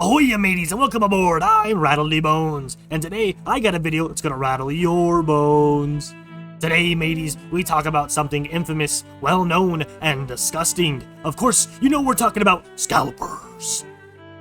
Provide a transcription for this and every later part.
Ahoy ya mateys and welcome aboard, I'm Rattledy Bones, and today I got a video that's gonna rattle your bones. Today, mateys, we talk about something infamous, well-known, and disgusting. Of course, you know we're talking about scalpers.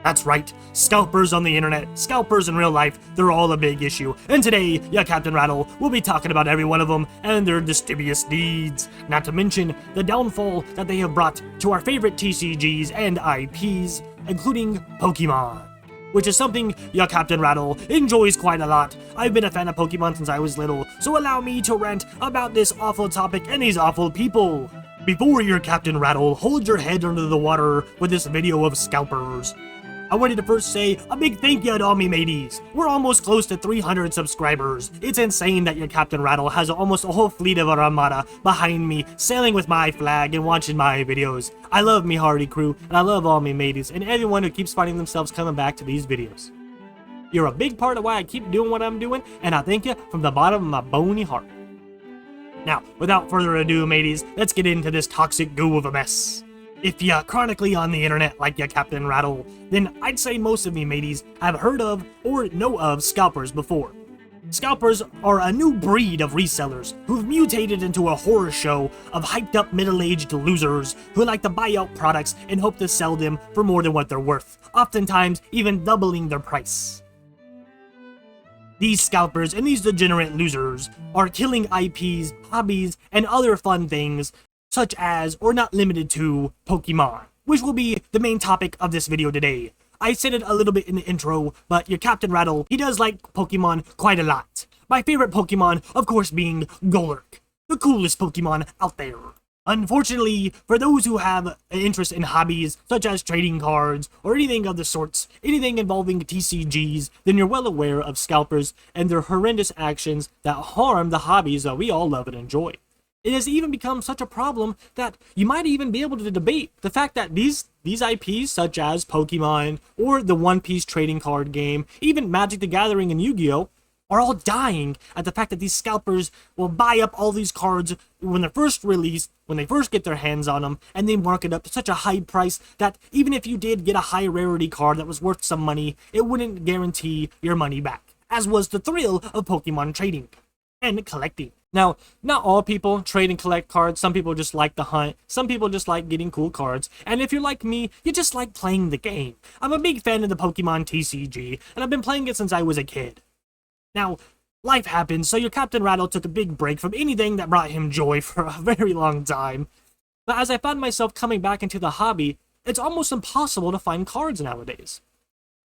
That's right, scalpers on the internet, scalpers in real life, they're all a big issue. And today, ya Captain Rattle will be talking about every one of them and their dubious deeds. Not to mention the downfall that they have brought to our favorite TCGs and IPs, including Pokemon, which is something ya Captain Rattle enjoys quite a lot. I've been a fan of Pokemon since I was little, so allow me to rant about this awful topic and these awful people. Before your Captain Rattle holds your head under the water with this video of scalpers, I wanted to first say a big thank you to all me mateys. We're almost close to 300 subscribers. It's insane that your Captain Rattle has almost a whole fleet of a armada behind me, sailing with my flag and watching my videos. I love me hardy crew, and I love all me mateys, and everyone who keeps finding themselves coming back to these videos. You're a big part of why I keep doing what I'm doing, and I thank you from the bottom of my bony heart. Now, without further ado, mateys, let's get into this toxic goo of a mess. If you're chronically on the internet like your Captain Rattle, then I'd say most of me mateys have heard of or know of scalpers before. Scalpers are a new breed of resellers who've mutated into a horror show of hyped up middle-aged losers who like to buy out products and hope to sell them for more than what they're worth, oftentimes even doubling their price. These scalpers and these degenerate losers are killing IPs, hobbies, and other fun things such as, or not limited to, Pokemon, which will be the main topic of this video today. I said it a little bit in the intro, but your Captain Rattle, he does like Pokemon quite a lot. My favorite Pokemon, of course, being Golurk, the coolest Pokemon out there. Unfortunately, for those who have an interest in hobbies, such as trading cards, or anything of the sorts, anything involving TCGs, then you're well aware of scalpers and their horrendous actions that harm the hobbies that we all love and enjoy. It has even become such a problem that you might even be able to debate the fact that these IPs, such as Pokemon, or the One Piece trading card game, even Magic the Gathering and Yu-Gi-Oh!, are all dying at the fact that these scalpers will buy up all these cards when they're first released, when they first get their hands on them, and they mark it up to such a high price that even if you did get a high rarity card that was worth some money, it wouldn't guarantee your money back, as was the thrill of Pokemon trading and collecting. Now, not all people trade and collect cards. Some people just like the hunt. Some people just like getting cool cards. And if you're like me, you just like playing the game. I'm a big fan of the Pokemon TCG, and I've been playing it since I was a kid. Now, life happens, so your Captain Rattle took a big break from anything that brought him joy for a very long time. But as I found myself coming back into the hobby, it's almost impossible to find cards nowadays.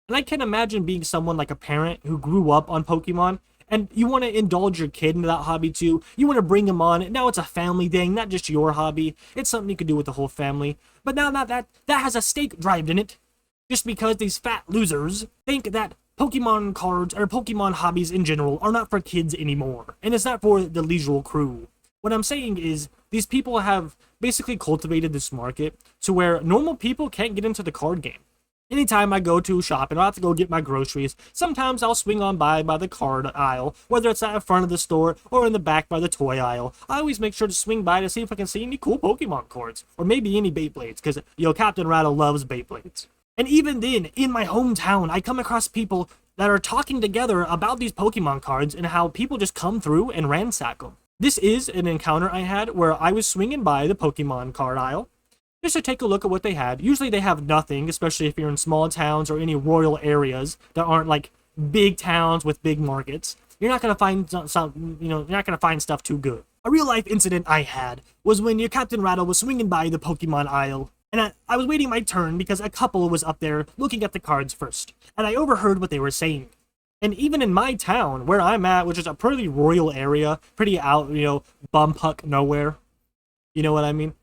And I can't imagine being someone like a parent who grew up on Pokemon, and you want to indulge your kid into that hobby too. You want to bring him on. Now it's a family thing, not just your hobby. It's something you could do with the whole family. But now that has a stake drive in it, just because these fat losers think that Pokemon cards or Pokemon hobbies in general are not for kids anymore, and it's not for the leisure crew. What I'm saying is these people have basically cultivated this market to where normal people can't get into the card game. Anytime I go to a shop and I have to go get my groceries, sometimes I'll swing on by the card aisle, whether it's at the front of the store or in the back by the toy aisle. I always make sure to swing by to see if I can see any cool Pokemon cards, or maybe any Beyblades, because Captain Rattle loves Beyblades. And even then, in my hometown, I come across people that are talking together about these Pokemon cards and how people just come through and ransack them. This is an encounter I had where I was swinging by the Pokemon card aisle, just to take a look at what they had. Usually they have nothing, especially if you're in small towns or any rural areas that aren't like big towns with big markets. You're not gonna find you're not gonna find stuff too good. A real life incident I had was when your Captain Rattle was swinging by the Pokemon aisle, and I was waiting my turn because a couple was up there looking at the cards first, and I overheard what they were saying. And even in my town, where I'm at, which is a pretty rural area, pretty out, bumpuck nowhere, you know what I mean?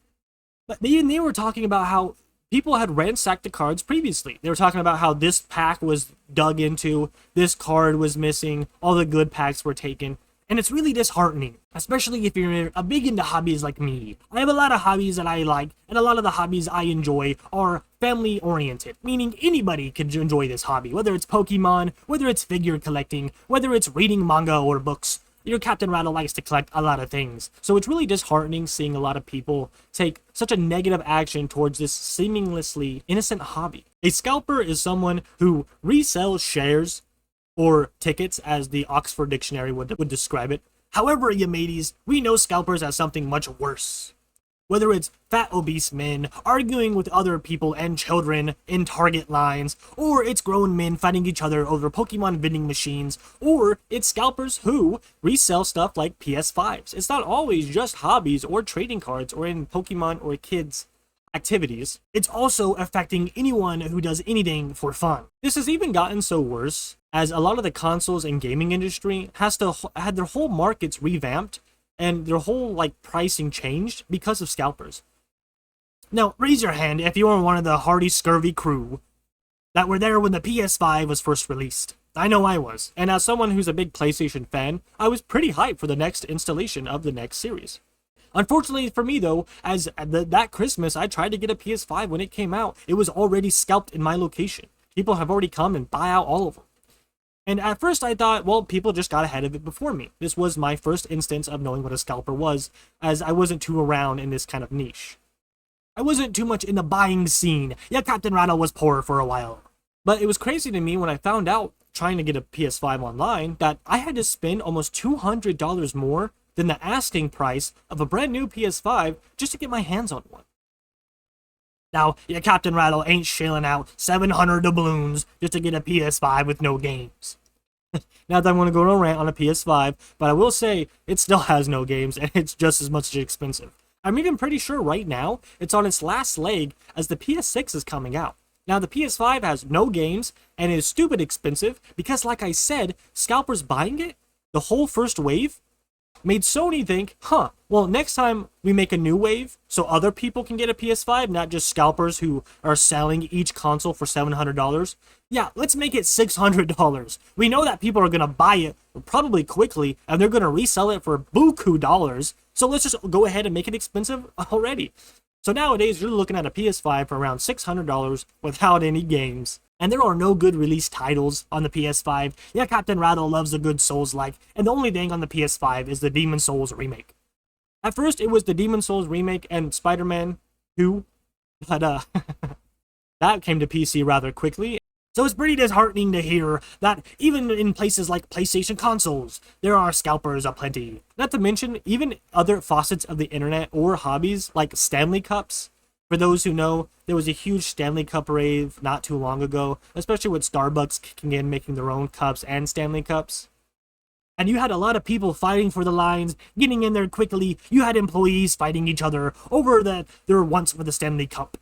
But even they were talking about how people had ransacked the cards previously. They were talking about how this pack was dug into, this card was missing, all the good packs were taken. And it's really disheartening, especially if you're a big into hobbies like me. I have a lot of hobbies that I like, and a lot of the hobbies I enjoy are family-oriented, meaning anybody can enjoy this hobby, whether it's Pokemon, whether it's figure collecting, whether it's reading manga or books. your Captain Rattle likes to collect a lot of things. So it's really disheartening seeing a lot of people take such a negative action towards this seemingly innocent hobby. A scalper is someone who resells shares or tickets, as the Oxford Dictionary would describe it. However, ya mateys, we know scalpers as something much worse. Whether it's fat, obese men arguing with other people and children in Target lines, or it's grown men fighting each other over Pokemon vending machines, or it's scalpers who resell stuff like PS5s. It's not always just hobbies or trading cards or in Pokemon or kids' activities. It's also affecting anyone who does anything for fun. This has even gotten so worse as a lot of the consoles and gaming industry had their whole markets revamped and their whole pricing changed because of scalpers. Now, raise your hand if you were one of the hardy scurvy crew that were there when the PS5 was first released. I know I was, and as someone who's a big PlayStation fan, I was pretty hyped for the next installation of the next series. Unfortunately for me though, as that Christmas I tried to get a PS5 when it came out, it was already scalped in my location. People have already come and buy out all of them. And at first I thought, well, people just got ahead of it before me. This was my first instance of knowing what a scalper was, as I wasn't too around in this kind of niche. I wasn't too much in the buying scene. Yeah, Captain Rattle was poor for a while. But it was crazy to me when I found out, trying to get a PS5 online, that I had to spend almost $200 more than the asking price of a brand new PS5 just to get my hands on one. Now, yeah, Captain Rattle ain't shelling out 700 doubloons just to get a PS5 with no games. Not that I want to go on a rant on a PS5, but I will say it still has no games and it's just as much expensive. I'm even pretty sure right now it's on its last leg as the PS6 is coming out. Now, the PS5 has no games and is stupid expensive because, like I said, scalpers buying it, the whole first wave, made Sony think, well, next time we make a new wave so other people can get a PS5, not just scalpers who are selling each console for $700. Yeah, let's make it $600. We know that people are going to buy it probably quickly, and they're going to resell it for buku dollars. So let's just go ahead and make it expensive already. So nowadays, you're looking at a PS5 for around $600 without any games. And there are no good release titles on the PS5. Yeah, Captain Rattle loves a good Souls-like, and the only thing on the PS5 is the Demon Souls remake. At first, it was the Demon Souls remake and Spider-Man 2, but that came to PC rather quickly. So it's pretty disheartening to hear that even in places like PlayStation consoles, there are scalpers aplenty. Not to mention, even other facets of the internet or hobbies like Stanley Cups. For those who know, there was a huge Stanley Cup rave not too long ago, especially with Starbucks kicking in, making their own cups and Stanley Cups. And you had a lot of people fighting for the lines, getting in there quickly. You had employees fighting each other over their wants for the Stanley Cup.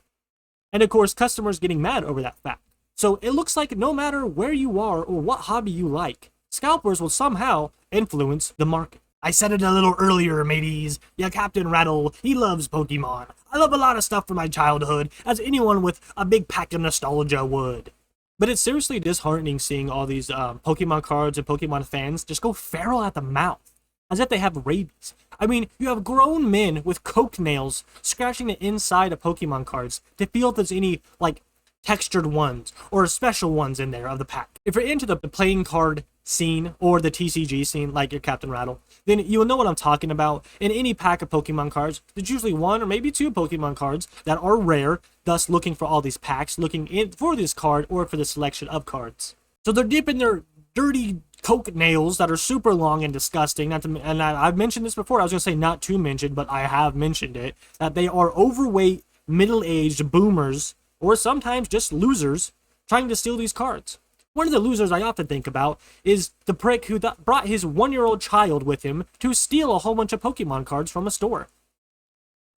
And of course, customers getting mad over that fact. So it looks like no matter where you are or what hobby you like, scalpers will somehow influence the market. I said it a little earlier, mateys. Yeah, Captain Rattle, he loves Pokemon. I love a lot of stuff from my childhood, as anyone with a big pack of nostalgia would. But it's seriously disheartening seeing all these Pokemon cards and Pokemon fans just go feral at the mouth, as if they have rabies. I mean, you have grown men with coke nails scratching the inside of Pokemon cards to feel if there's any, textured ones or special ones in there of the pack. If you're into the playing card scene or the TCG scene, like your Captain Rattle, then you will know what I'm talking about. In any pack of Pokemon cards, there's usually one or maybe two Pokemon cards that are rare, thus looking for all these packs, looking in for this card or for the selection of cards. So they're dipping their dirty coke nails that are super long and disgusting. And I've mentioned this before. I was going to say not to mention, but I have mentioned it, that they are overweight, middle-aged boomers, or sometimes just losers, trying to steal these cards. One of the losers I often think about is the prick who brought his 1-year-old child with him to steal a whole bunch of Pokemon cards from a store,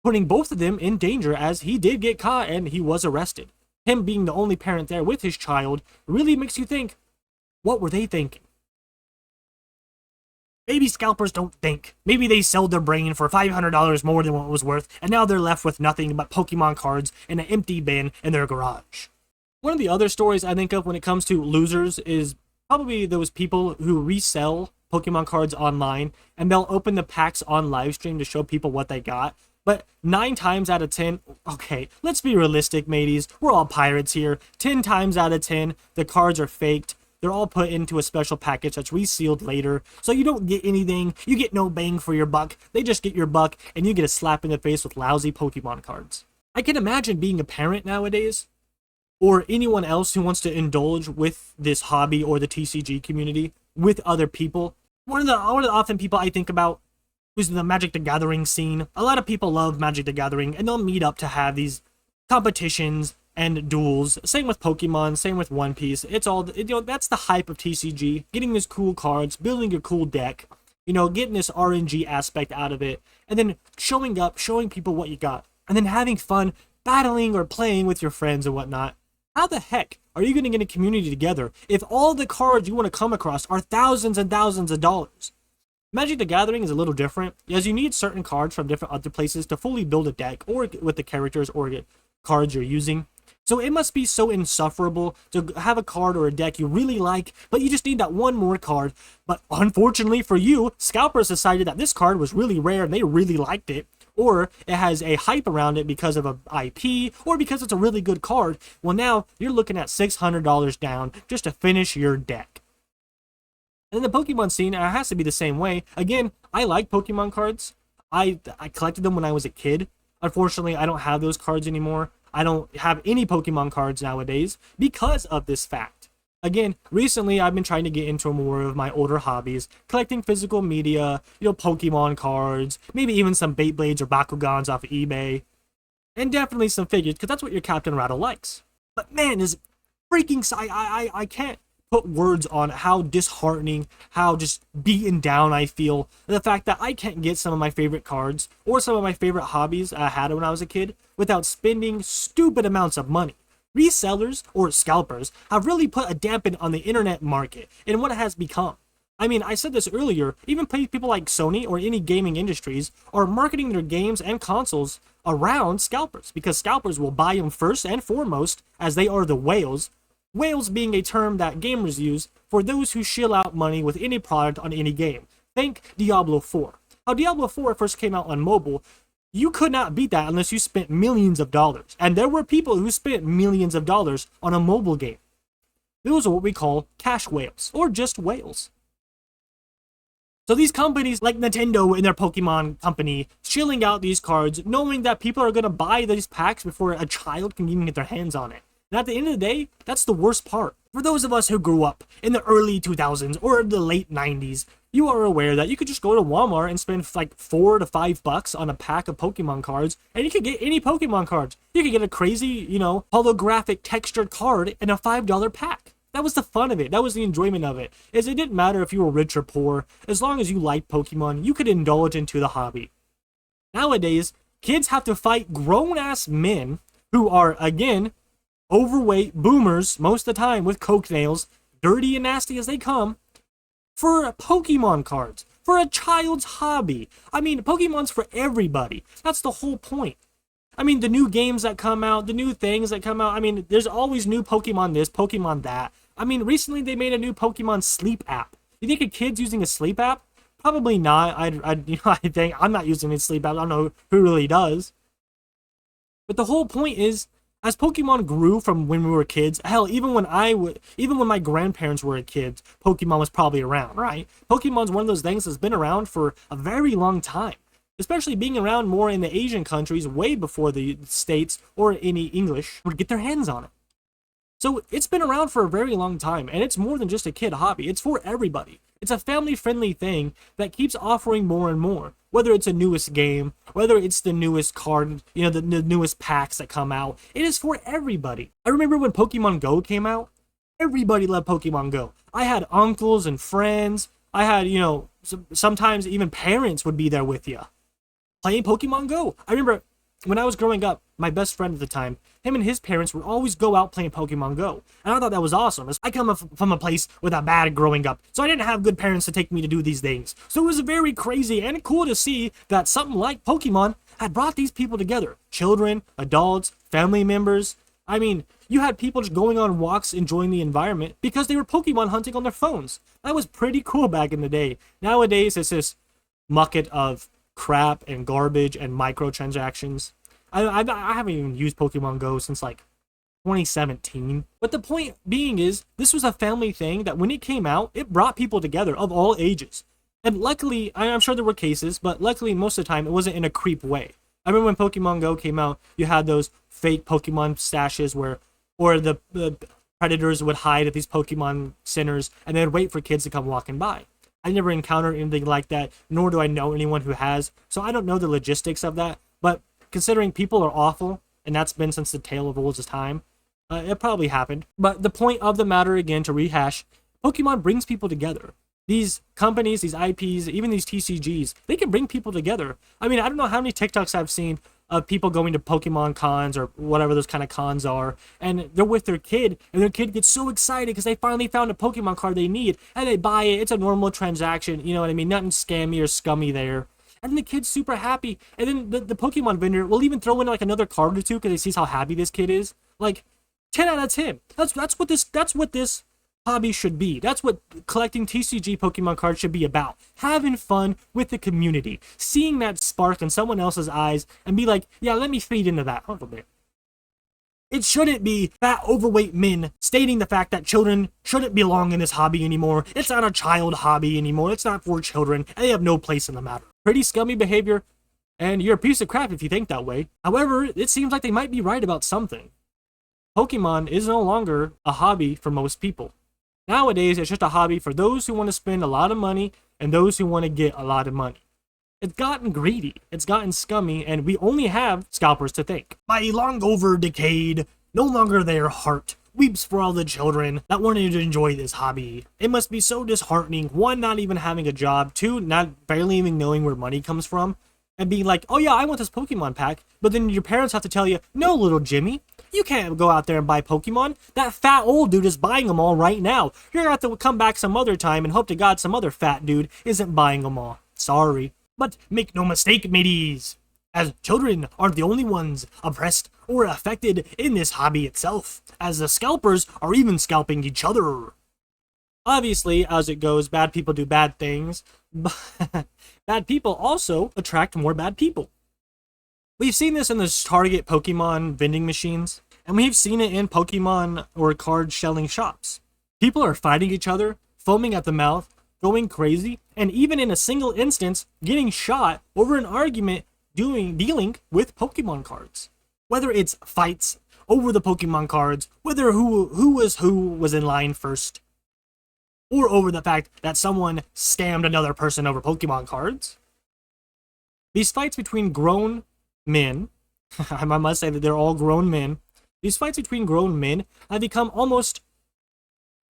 putting both of them in danger as he did get caught and he was arrested. Him being the only parent there with his child really makes you think, what were they thinking? Maybe scalpers don't think. Maybe they sold their brain for $500 more than what it was worth, and now they're left with nothing but Pokemon cards and an empty bin in their garage. One of the other stories I think of when it comes to losers is probably those people who resell Pokemon cards online, and they'll open the packs on livestream to show people what they got. But 9 times out of 10, okay, let's be realistic, mateys. We're all pirates here. 10 times out of 10, the cards are faked. they're all put into a special package that's resealed later, so you don't get anything, you get no bang for your buck, they just get your buck, and you get a slap in the face with lousy Pokemon cards. I can imagine being a parent nowadays, or anyone else who wants to indulge with this hobby or the TCG community with other people. One of the often people I think about is the Magic the Gathering scene. A lot of people love Magic the Gathering, and they'll meet up to have these competitions and duels. Same with Pokemon, same with One Piece. It's all, that's the hype of TCG. Getting these cool cards, building your cool deck, getting this RNG aspect out of it, and then showing up, showing people what you got, and then having fun battling or playing with your friends and whatnot. How the heck are you going to get a community together if all the cards you want to come across are thousands and thousands of dollars? Magic the Gathering is a little different, as you need certain cards from different other places to fully build a deck, or with the characters or cards you're using. So it must be so insufferable to have a card or a deck you really like, but you just need that one more card. But unfortunately for you, Scalpers decided that this card was really rare and they really liked it, or it has a hype around it because of a IP, or because it's a really good card. Well, now you're looking at $600 down just to finish your deck. And in the Pokemon scene, it has to be the same way. Again, I like Pokemon cards. I collected them when I was a kid. Unfortunately, I don't have those cards anymore. I don't have any Pokemon cards nowadays because of this fact. Again, recently I've been trying to get into more of my older hobbies, collecting physical media, Pokemon cards, maybe even some Beyblades or Bakugans off of eBay, and definitely some figures, because that's what your Captain Rattle likes. But man, is freaking, I can't put words on how disheartening, how just beaten down I feel. The fact that I can't get some of my favorite cards or some of my favorite hobbies I had when I was a kid without spending stupid amounts of money. Resellers, or scalpers, have really put a dampen on the internet market and what it has become. I mean, I said this earlier, even people like Sony or any gaming industries are marketing their games and consoles around scalpers, because scalpers will buy them first and foremost, as they are the whales. Whales being a term that gamers use for those who shell out money with any product on any game. Think Diablo 4. How Diablo 4 first came out on mobile, you could not beat that unless you spent millions of dollars. And there were people who spent millions of dollars on a mobile game. Those are what we call cash whales, or just whales. So these companies like Nintendo and their Pokemon company shilling out these cards, knowing that people are going to buy these packs before a child can even get their hands on it. And at the end of the day, that's the worst part. For those of us who grew up in the early 2000s or the late 90s, you are aware that you could just go to Walmart and spend like $4 to $5 on a pack of Pokemon cards, and you could get any Pokemon cards. You could get a crazy, holographic textured card in a $5 pack. That was the fun of it. That was the enjoyment of it. It didn't matter if you were rich or poor. As long as you liked Pokemon, you could indulge into the hobby. Nowadays, kids have to fight grown-ass men who are, again, overweight boomers most of the time with coke nails, dirty and nasty as they come, for Pokemon cards, for a child's hobby. I mean, Pokemon's for everybody. That's the whole point. I mean, the new games that come out, the new things that come out, I mean, there's always new Pokemon this, Pokemon that. I mean, recently they made a new Pokemon sleep app. You think a kid's using a sleep app? Probably not. I think I'm not using a sleep app. I don't know who really does. But the whole point is, as Pokemon grew from when we were kids, hell, even when my grandparents were kids, Pokemon was probably around, right? Pokemon's one of those things that's been around for a very long time, especially being around more in the Asian countries way before the States or any English would get their hands on it. So it's been around for a very long time, and it's more than just a kid hobby. It's for everybody. It's a family-friendly thing that keeps offering more and more. Whether it's a newest game, whether it's the newest card, the newest packs that come out, it is for everybody. I remember when Pokemon Go came out, everybody loved Pokemon Go. I had uncles and friends. I had, sometimes even parents would be there with you playing Pokemon Go. I remember when I was growing up, my best friend at the time, him and his parents would always go out playing Pokemon Go. And I thought that was awesome. I come from a place with a bad growing up, so I didn't have good parents to take me to do these things. So it was very crazy and cool to see that something like Pokemon had brought these people together. Children, adults, family members. I mean, you had people just going on walks, enjoying the environment because they were Pokemon hunting on their phones. That was pretty cool back in the day. Nowadays, it's this bucket of crap and garbage and microtransactions. I haven't even used Pokemon Go since like 2017. But the point being is, this was a family thing that when it came out, it brought people together of all ages. And luckily, I'm sure there were cases, but luckily most of the time it wasn't in a creep way. I remember when Pokemon Go came out, you had those fake Pokemon stashes or the predators would hide at these Pokemon centers and they'd wait for kids to come walking by. I never encountered anything like that, nor do I know anyone who has, so I don't know the logistics of that. But considering people are awful, and that's been since the tale of old time, it probably happened. But the point of the matter, again, to rehash, Pokemon brings people together. These companies, these IPs, even these TCGs, they can bring people together. I mean, I don't know how many TikToks I've seen of people going to Pokemon cons or whatever those kind of cons are, and they're with their kid, and their kid gets so excited because they finally found a Pokemon card they need, and they buy it. It's a normal transaction, you know what I mean? Nothing scammy or scummy there. And the kid's super happy, and then the Pokemon vendor will even throw in like another card or two because he sees how happy this kid is. Like, 10 out of 10. That's what this hobby should be. That's what collecting TCG Pokemon cards should be about. Having fun with the community. Seeing that spark in someone else's eyes and be like, yeah, let me feed into that a little bit. It shouldn't be fat, overweight men stating the fact that children shouldn't belong in this hobby anymore. It's not a child hobby anymore. It's not for children, and they have no place in the matter. Pretty scummy behavior, and you're a piece of crap if you think that way. However, it seems like they might be right about something. Pokemon is no longer a hobby for most people. Nowadays, it's just a hobby for those who want to spend a lot of money and those who want to get a lot of money. It's gotten greedy, it's gotten scummy, and we only have scalpers to thank. My long over decayed, no longer their heart, weeps for all the children that wanted to enjoy this hobby. It must be so disheartening, one, not even having a job, two, not barely even knowing where money comes from, and being like, oh yeah, I want this Pokemon pack, but then your parents have to tell you, no, little Jimmy, you can't go out there and buy Pokemon. That fat old dude is buying them all right now. You're gonna have to come back some other time and hope to God some other fat dude isn't buying them all. Sorry. But make no mistake, mateys, as children aren't the only ones oppressed or affected in this hobby itself, as the scalpers are even scalping each other. Obviously, as it goes, bad people do bad things, but bad people also attract more bad people. We've seen this in the Target Pokemon vending machines, and we've seen it in Pokemon or card selling shops. People are fighting each other, foaming at the mouth, going crazy, and even in a single instance, getting shot over an argument dealing with Pokemon cards. Whether it's fights over the Pokemon cards, whether who was in line first, or over the fact that someone scammed another person over Pokemon cards. These fights between grown men, I must say that they're all grown men, these fights between grown men have become almost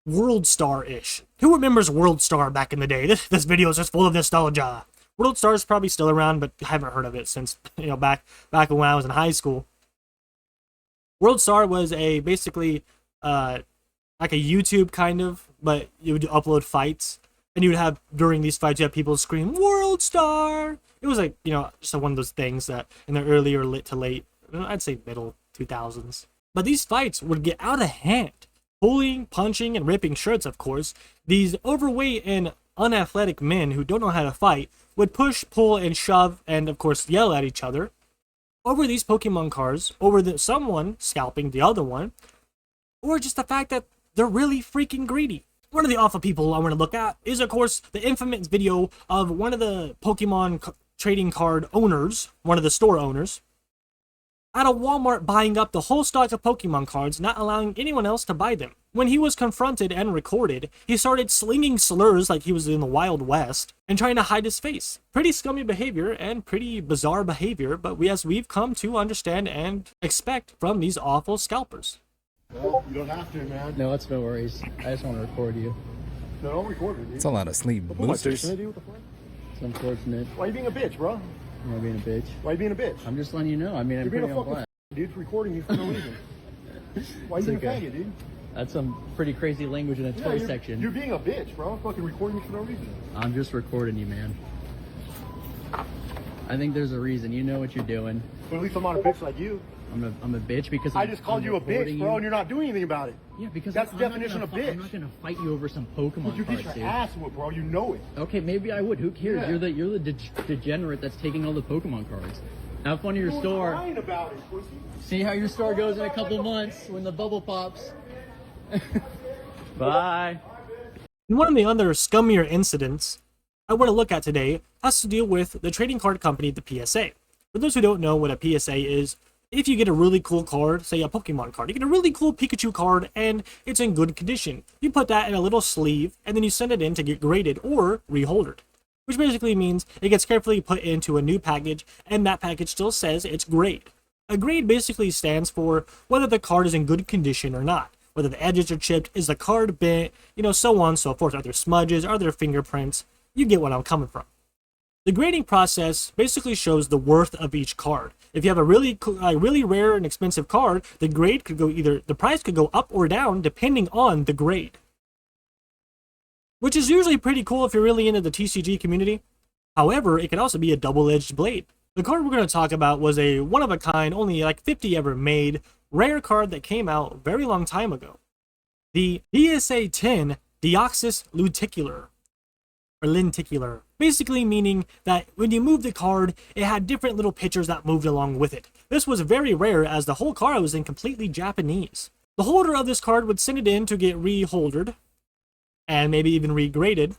World Star-ish. Who remembers World Star back in the day? This video is just full of nostalgia. World Star is probably still around, but I haven't heard of it since, back when I was in high school. World Star was basically like a YouTube kind of, but you would upload fights, and you would have, during these fights, you have people scream, World Star! It was like, just one of those things that in the earlier to late, I'd say middle 2000s. But these fights would get out of hand. Pulling, punching, and ripping shirts, of course. These overweight and unathletic men who don't know how to fight would push, pull, and shove, and of course yell at each other over these Pokemon cards, over someone scalping the other one, or just the fact that they're really freaking greedy. One of the awful people I want to look at is, of course, the infamous video of one of the Pokemon trading card owners, one of the store owners, at a Walmart buying up the whole stock of Pokemon cards, not allowing anyone else to buy them. When he was confronted and recorded, he started slinging slurs like he was in the Wild West and trying to hide his face. Pretty scummy behavior and pretty bizarre behavior, but we've come to understand and expect from these awful scalpers. Well, you don't have to, man. No, it's no worries. I just want to record you. No, don't record me, dude. It's a lot of sleep boosters. What the fuck? It's unfortunate. Why are you being a bitch, bro? Am I being a bitch? Why are you being a bitch? I'm just letting you know. I mean, You're I'm being pretty a on fucking blast. dude recording you for no reason. Why are you being a faggot, dude? That's some pretty crazy language in a toy section. You're being a bitch, bro. Fucking recording me for no reason. I'm just recording you, man. I think there's a reason. You know what you're doing. But at least I'm not a bitch like you. I'm a bitch because I just called you a bitch, bro, and you're not doing anything about it. Yeah, because that's the definition of bitch. I'm not gonna fight you over some Pokemon You cards, get dude. your ass whooped, bro. You know it. Okay, maybe I would. Who cares? Yeah. You're the degenerate that's taking all the Pokemon cards. Have fun in your store. Lying about it, pussy. See how your store goes in a couple months when the bubble pops. Bye. And one of the other scummier incidents I want to look at today has to deal with the trading card company, the PSA. For those who don't know what a PSA is, if you get a really cool card, say a Pokemon card, you get a really cool Pikachu card and it's in good condition. You put that in a little sleeve and then you send it in to get graded or reholdered, which basically means it gets carefully put into a new package and that package still says it's grade. A grade basically stands for whether the card is in good condition or not. Whether the edges are chipped, is the card bent, so on and so forth. Are there smudges? Are there fingerprints? You get what I'm coming from. The grading process basically shows the worth of each card. If you have a really rare and expensive card, the grade could go the price could go up or down depending on the grade. Which is usually pretty cool if you're really into the TCG community. However, it can also be a double-edged blade. The card we're going to talk about was a one-of-a-kind, only like 50 ever made, rare card that came out a very long time ago. The PSA 10 Deoxys Lenticular, basically meaning that when you move the card, it had different little pictures that moved along with it. This was very rare as the whole card was in completely Japanese. The holder of this card would send it in to get reholdered, and maybe even regraded.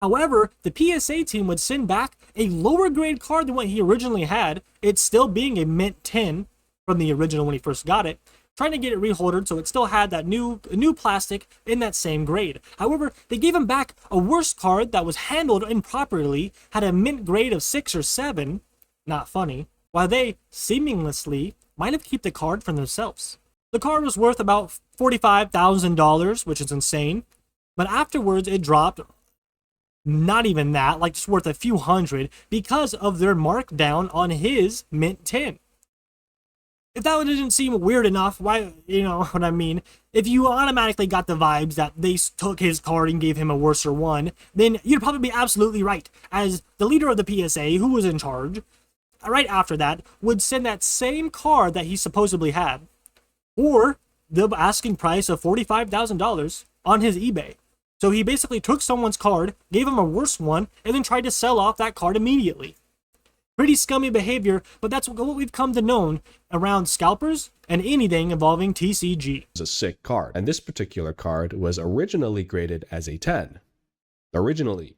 However, the PSA team would send back a lower grade card than what he originally had, it still being a mint 10 from the original when he first got it, trying to get it reholdered so it still had that new plastic in that same grade. However, they gave him back a worse card that was handled improperly, had a mint grade of 6 or 7, not funny, while they, seamlessly, might have kept the card for themselves. The card was worth about $45,000, which is insane, but afterwards it dropped, not even that, like just worth a few hundred, because of their markdown on his mint 10. If that didn't seem weird enough, why, you know what I mean? If you automatically got the vibes that they took his card and gave him a worser one, then you'd probably be absolutely right. As the leader of the PSA, who was in charge, right after that, would send that same card that he supposedly had, or the asking price of $45,000 on his eBay. So he basically took someone's card, gave him a worse one, and then tried to sell off that card immediately. Pretty scummy behavior, but that's what we've come to know around scalpers and anything involving TCG. It's a sick card, and this particular card was originally graded as a 10. Originally.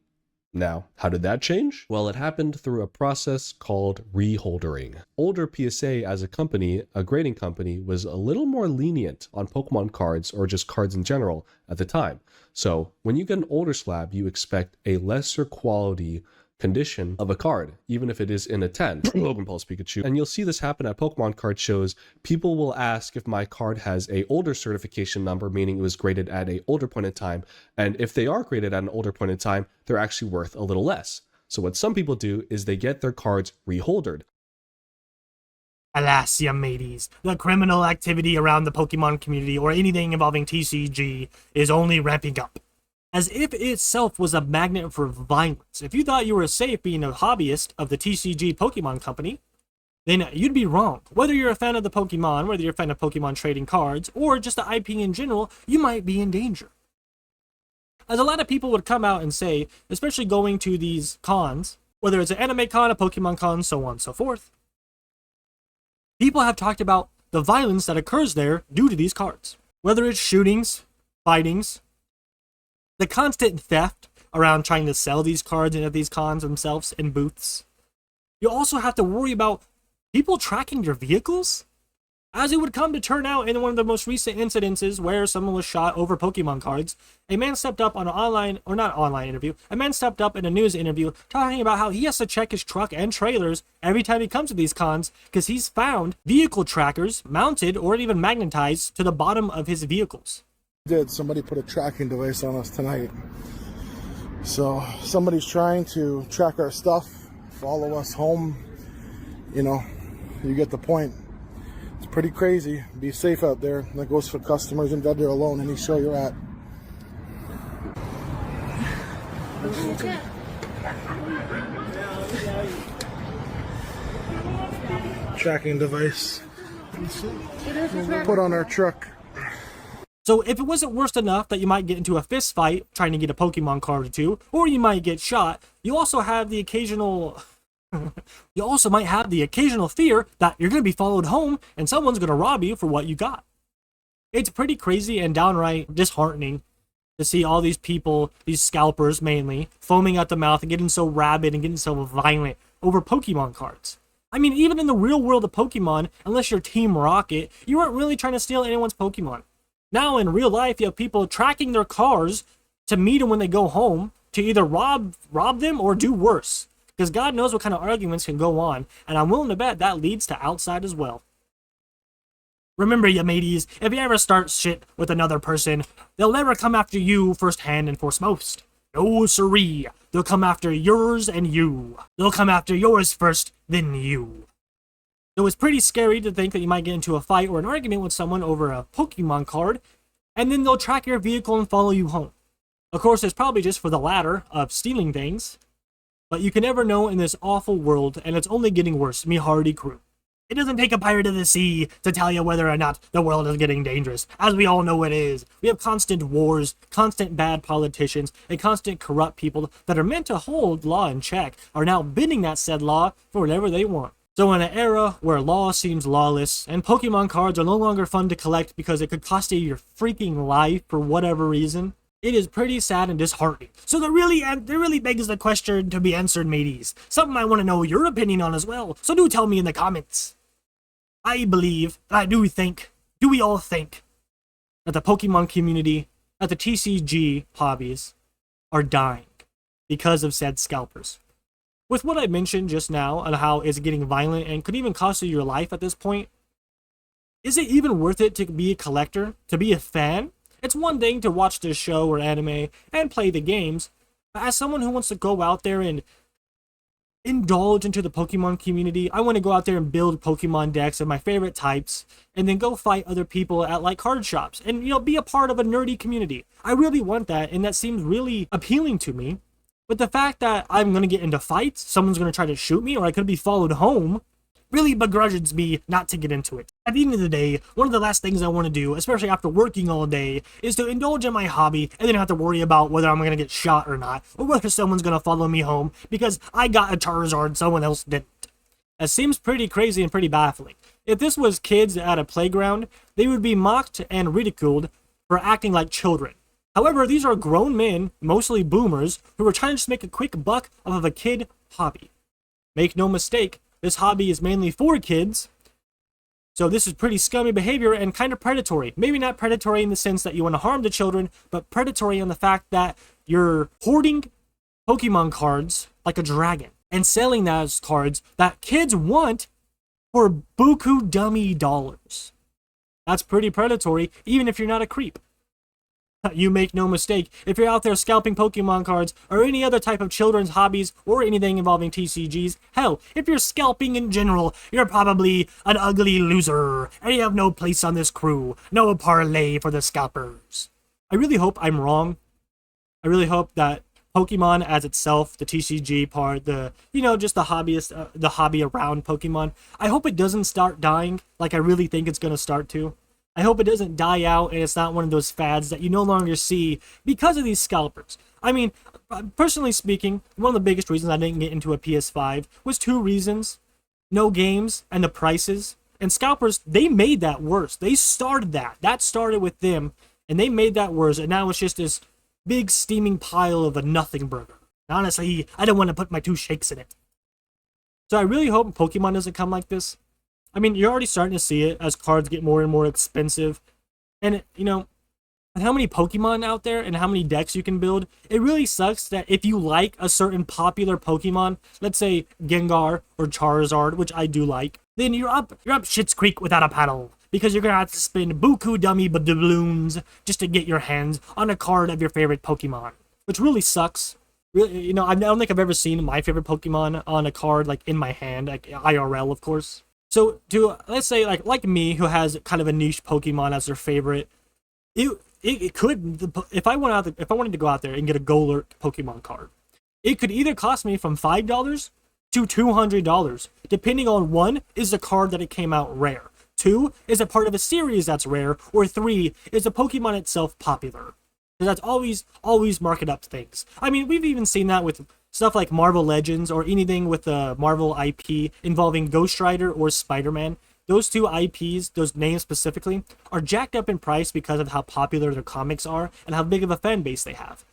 Now, how did that change? Well, it happened through a process called reholdering. Older PSA as a company, a grading company, was a little more lenient on Pokemon cards or just cards in general at the time. So when you get an older slab, you expect a lesser quality condition of a card, even if it is in a 10. Logan Pulse Pikachu. And you'll see this happen at Pokemon card shows. People will ask if my card has a older certification number, meaning it was graded at a older point in time. And if they are graded at an older point in time, they're actually worth a little less. So what some people do is they get their cards reholdered. Alas, ya mateys, the criminal activity around the Pokemon community or anything involving TCG is only ramping up. As if itself was a magnet for violence. If you thought you were safe being a hobbyist of the TCG Pokemon company, then you'd be wrong. Whether you're a fan of the Pokemon, whether you're a fan of Pokemon trading cards, or just the IP in general, you might be in danger. As a lot of people would come out and say, especially going to these cons, whether it's an anime con, a Pokemon con, so on and so forth, people have talked about the violence that occurs there due to these cards. Whether it's shootings, fightings, the constant theft around trying to sell these cards into these cons themselves in booths. You also have to worry about people tracking your vehicles. As it would come to turn out in one of the most recent incidences where someone was shot over Pokemon cards, a man stepped up on an a man stepped up in a news interview talking about how he has to check his truck and trailers every time he comes to these cons because he's found vehicle trackers mounted or even magnetized to the bottom of his vehicles. Somebody put a tracking device on us tonight. So somebody's trying to track our stuff, follow us home. You know, you get the point. It's pretty crazy. Be safe out there. That goes for customers and vendor alone, any show you're at. Tracking device put on our truck. So if it wasn't worse enough that you might get into a fist fight trying to get a Pokemon card or two, or you might get shot, you also have the occasional You also might have the occasional fear that you're going to be followed home and someone's going to rob you for what you got. It's pretty crazy and downright disheartening to see all these people, these scalpers mainly, foaming at the mouth and getting so rabid and getting so violent over Pokemon cards. I mean, even in the real world of Pokemon, unless you're Team Rocket, you aren't really trying to steal anyone's Pokemon. Now, in real life, you have people tracking their cars to meet them when they go home, to either rob them or do worse. Because God knows what kind of arguments can go on, and I'm willing to bet that leads to outside as well. Remember, ya mateys, if you ever start shit with another person, they'll never come after you firsthand and foremost. No siree. They'll come after yours and you. They'll come after yours first, then you. So it's pretty scary to think that you might get into a fight or an argument with someone over a Pokemon card, and then they'll track your vehicle and follow you home. Of course, it's probably just for the latter of stealing things, but you can never know in this awful world, and it's only getting worse, me hardy crew. It doesn't take a pirate of the sea to tell you whether or not the world is getting dangerous, as we all know it is. We have constant wars, constant bad politicians, and constant corrupt people that are meant to hold law in check are now bending that said law for whatever they want. So in an era where law seems lawless, and Pokemon cards are no longer fun to collect because it could cost you your freaking life for whatever reason, it is pretty sad and disheartening. So there really begs the question to be answered, mateys. Something I want to know your opinion on as well, so do tell me in the comments. I believe, do we all think that the Pokemon community, that the TCG hobbies are dying because of said scalpers? With what I mentioned just now on how it's getting violent and could even cost you your life at this point, is it even worth it to be a collector, to be a fan? It's one thing to watch this show or anime and play the games, but as someone who wants to go out there and indulge into the Pokemon community, I want to go out there and build Pokemon decks of my favorite types, and then go fight other people at like card shops, and be a part of a nerdy community. I really want that, and that seems really appealing to me. But the fact that I'm going to get into fights, someone's going to try to shoot me, or I could be followed home, really begrudges me not to get into it. At the end of the day, one of the last things I want to do, especially after working all day, is to indulge in my hobby and then have to worry about whether I'm going to get shot or not, or whether someone's going to follow me home because I got a Charizard someone else didn't. That seems pretty crazy and pretty baffling. If this was kids at a playground, they would be mocked and ridiculed for acting like children. However, these are grown men, mostly boomers, who are trying to just make a quick buck off of a kid hobby. Make no mistake, this hobby is mainly for kids, so this is pretty scummy behavior and kind of predatory. Maybe not predatory in the sense that you want to harm the children, but predatory on the fact that you're hoarding Pokemon cards like a dragon and selling those cards that kids want for buku dummy dollars. That's pretty predatory, even if you're not a creep. You make no mistake, if you're out there scalping Pokemon cards or any other type of children's hobbies or anything involving TCGs, hell, if you're scalping in general, you're probably an ugly loser, and you have no place on this crew. No parlay for the scalpers. I really hope I'm wrong. I really hope that Pokemon as itself, the TCG part, just the hobbyist, the hobby around Pokemon, I hope it doesn't start dying like I really think it's going to start to. I hope it doesn't die out and it's not one of those fads that you no longer see because of these scalpers. I mean, personally speaking, one of the biggest reasons I didn't get into a PS5 was two reasons. No games and the prices. And scalpers, they made that worse. They started that. That started with them, and they made that worse, and now it's just this big steaming pile of a nothing burger. Honestly, I don't want to put my two shakes in it. So I really hope Pokemon doesn't come like this. I mean, you're already starting to see it as cards get more and more expensive. And, with how many Pokemon out there and how many decks you can build, it really sucks that if you like a certain popular Pokemon, let's say Gengar or Charizard, which I do like, then you're up Schitt's Creek without a paddle. Because you're going to have to spend buku dummy doubloons just to get your hands on a card of your favorite Pokemon. Which really sucks. Really, I don't think I've ever seen my favorite Pokemon on a card, like, in my hand, like IRL, of course. So, let's say, like me, who has kind of a niche Pokemon as their favorite, it could, if I wanted to go out there and get a Golurk Pokemon card, it could either cost me from $5 to $200, depending on 1, is the card that it came out rare, 2, is a part of a series that's rare, or 3, is the Pokemon itself popular. So that's always market up things. I mean, we've even seen that with stuff like Marvel Legends or anything with the Marvel IP involving Ghost Rider or Spider-Man. Those two IPs, those names specifically, are jacked up in price because of how popular their comics are and how big of a fan base they have.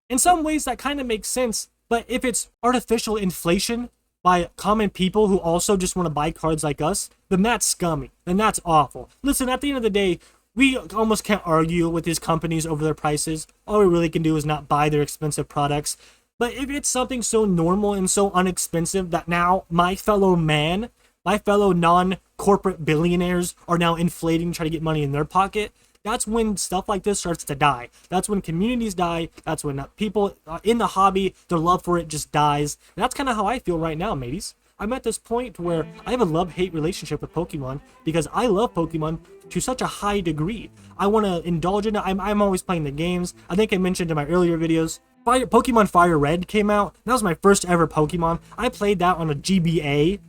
In some ways, that kind of makes sense, but if it's artificial inflation by common people who also just want to buy cards like us, then that's scummy, then that's awful. Listen, at the end of the day, we almost can't argue with these companies over their prices. All we really can do is not buy their expensive products. But if it's something so normal and so inexpensive that now my fellow man, my fellow non-corporate billionaires are now inflating, trying to get money in their pocket, that's when stuff like this starts to die. That's when communities die. That's when people in the hobby, their love for it just dies. And that's kind of how I feel right now, mateys. I'm at this point where I have a love-hate relationship with Pokemon because I love Pokemon to such a high degree. I want to indulge in it. I'm always playing the games. I think I mentioned in my earlier videos, Pokemon Fire Red came out. That was my first ever Pokemon. I played that on a GBA.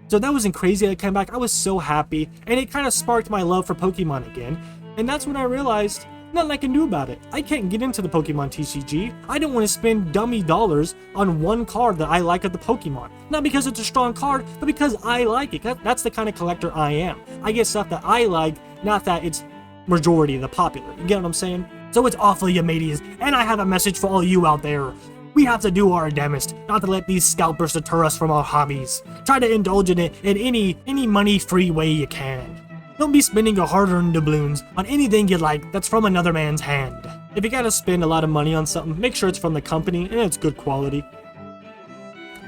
So that wasn't crazy that it came back. I was so happy. And it kind of sparked my love for Pokemon again. And that's when I realized nothing I can do about it. I can't get into the Pokemon TCG. I don't want to spend dummy dollars on one card that I like of the Pokemon. Not because it's a strong card, but because I like it. That's the kind of collector I am. I get stuff that I like, not that it's majority of the popular. You get what I'm saying? So it's awful, you mateys. And I have a message for all you out there. We have to do our damnest not to let these scalpers deter us from our hobbies. Try to indulge in it in any money-free way you can. Don't be spending your hard-earned doubloons on anything you like that's from another man's hand. If you gotta spend a lot of money on something, make sure it's from the company and it's good quality.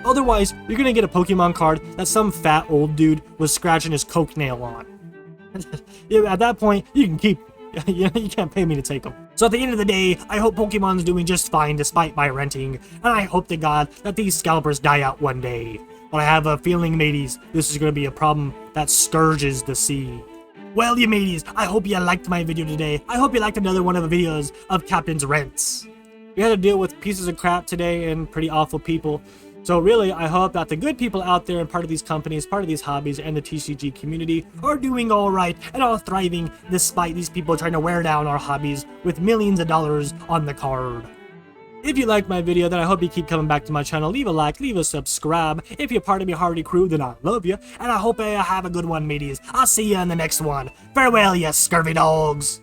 Otherwise, you're gonna get a Pokemon card that some fat old dude was scratching his coke nail on. At that point, you can keep you can't pay me to take them. So at the end of the day, I hope Pokemon's doing just fine despite my renting, and I hope to God that these scalpers die out one day. But I have a feeling, mateys, this is going to be a problem that scourges the sea. Well, you mateys, I hope you liked my video today. I hope you liked another one of the videos of Captain's Rents. We had to deal with pieces of crap today and pretty awful people. So really, I hope that the good people out there and part of these companies, part of these hobbies, and the TCG community are doing all right and are thriving despite these people trying to wear down our hobbies with millions of dollars on the card. If you liked my video, then I hope you keep coming back to my channel. Leave a like, leave a subscribe. If you're part of my hardy crew, then I love you. And I hope you have a good one, mateys. I'll see you in the next one. Farewell, you scurvy dogs.